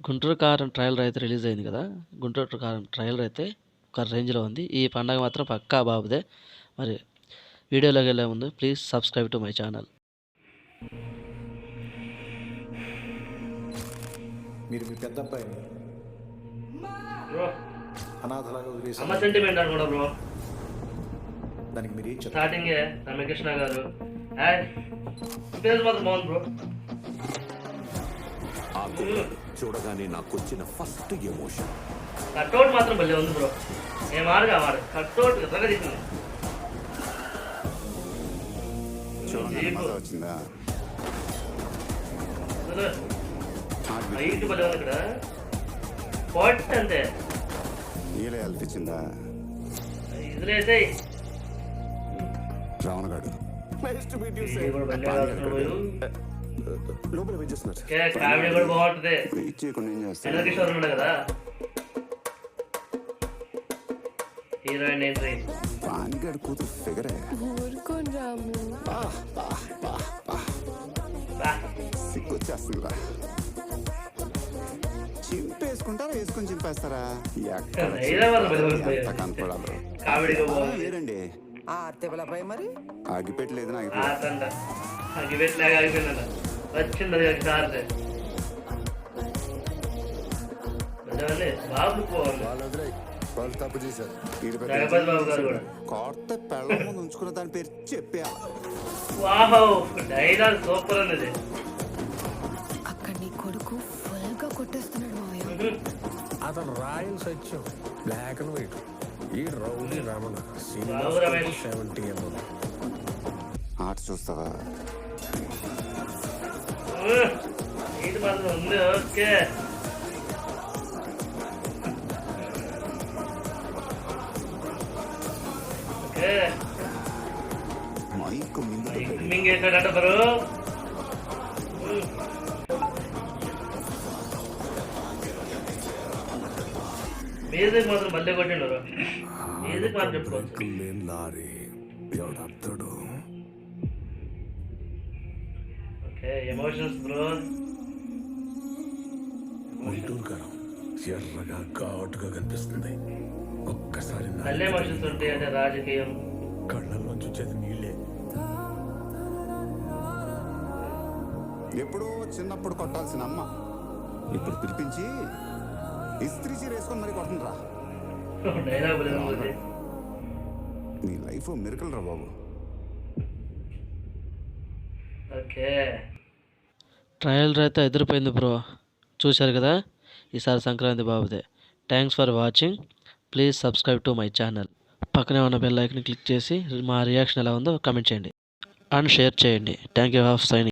గుంటూరు కారం ట్రయలర్ అయితే రిలీజ్ అయింది కదా. గుంటూరు కారం ట్రయలర్ అయితే ఒక రేంజ్లో ఉంది. ఈ పండగ మాత్రం పక్కా బాబుదే. మరి వీడియోలోకి వెళ్ళే ముందు please subscribe to my channel. మీరు మీ పెద్ద అబ్బాయిని బ్రో అనాథలాగా అమ్మ వదిలేసి సెంటిమెంట్ అనుకోండి బ్రో. దానికి మీరు ఏం చెప్తారు? స్టార్టింగే రమ్యకృష్ణ గారు పేరు మాత్రం బాగుంది బ్రో. ఆ కుర్రాడు చూడగానే నాకు వచ్చిన ఫస్ట్ ఎమోషన్ కట్అవుట్ మాత్రం భలే ఉంది బ్రో. ఏ మారుగా మారు కట్అవుట్ ఎర్రగా తీసింది. వచ్చిందా హైట్ భలే ఉంది ఇక్కడ. పాట్ అంతే నీళ్ళ అల్పించిందా ఇదిలైతే రావణగాడు లోపల వెయిట్ చేస్తున్నారు. కామెడీ కూడా బాగుంటది. వెయిట్ చేయకుండా ఏం చేస్తాడు? చంద్రకిషోర్ ఉన్నాడు కదా హీరోయిన్ ఎంట్రీ. పానిగాడు కూతురు ఫిగరే ఊరుకోని రాము. సిగ్గొచ్చేస్తుందిరా. చింపేసుకుంటారా వేసుకొని చింపేస్తారా? ఎక్కడ హైదరాబాద్ భలే ఉంది. ఎంత కనపడాలి కామెడీగా బాగుంది. వేరండి. మరి ఆగిపెట్టలేదు నాకు ఆతంట అగిపెట్టలాగా ఆగిపోయిందంట. వచ్చింది అది సార్ బాబు పోవాలి. వాళ్ళు తప్పు చేశారు. జగపతి బాబు గారు కూడా కొత్త పెళ్ళ ముందు ఉంచుకున్న దాని పేరు చెప్పేయాలి. వాహో డైలాగ్ సూపర్ అన్నది. అక్కడ నీ కొడుకు ఫుల్ గా కొట్టేస్తున్నాడు మావయ్య. అతను royal Satyam black and white. ఈ రౌడీ రమణ బాబు రమేష్ 70 mm. ఆట చూస్తావా? ఇది మాత్రం ఉంది. ఓకే ఓకే మైక్ మింగు మింగేసాడట బరు. మ్యూజిక్ మాత్రం మళ్ళీ కొట్టిండు. మ్యూజిక్ మాత్రం చెప్పుకోవచ్చు. లారీ ఎవడతాడు? Okay emotions bro. Guntur Kaaram ఎర్రగా ఘాటుగా కనిపిస్తుంది. ఒక్కసారి నా మళ్ళీ ఎమోషన్స్ ఉంటాయి. అంటే రాజకీయం కళ్ళల్లోంచి వచ్చేది నీళ్ళే. ఎప్పుడో చిన్నప్పుడు కొట్టాల్సిన అమ్మ ఇప్పుడు పిలిపించి ఇస్త్రీ చీర వేసుకొని మరి కొట్టండి రా. డైలాగ్ భలే ఉంది. నీ లైఫ్ మిరకల్ రా బాబు. ఓకే ట్రయలర్ అయితే ఎదిరిపోయింది బ్రో. చూశారు కదా. ఈసారి సంక్రాంతి బాబుదే. Thanks for watching. Please subscribe to my channel. పక్కనే ఉన్న బెల్ ఐకాన్ని క్లిక్ చేసి మా రియాక్షన్ ఎలా ఉందో కామెంట్ చేయండి అండ్ షేర్ చేయండి. Thank you for signing.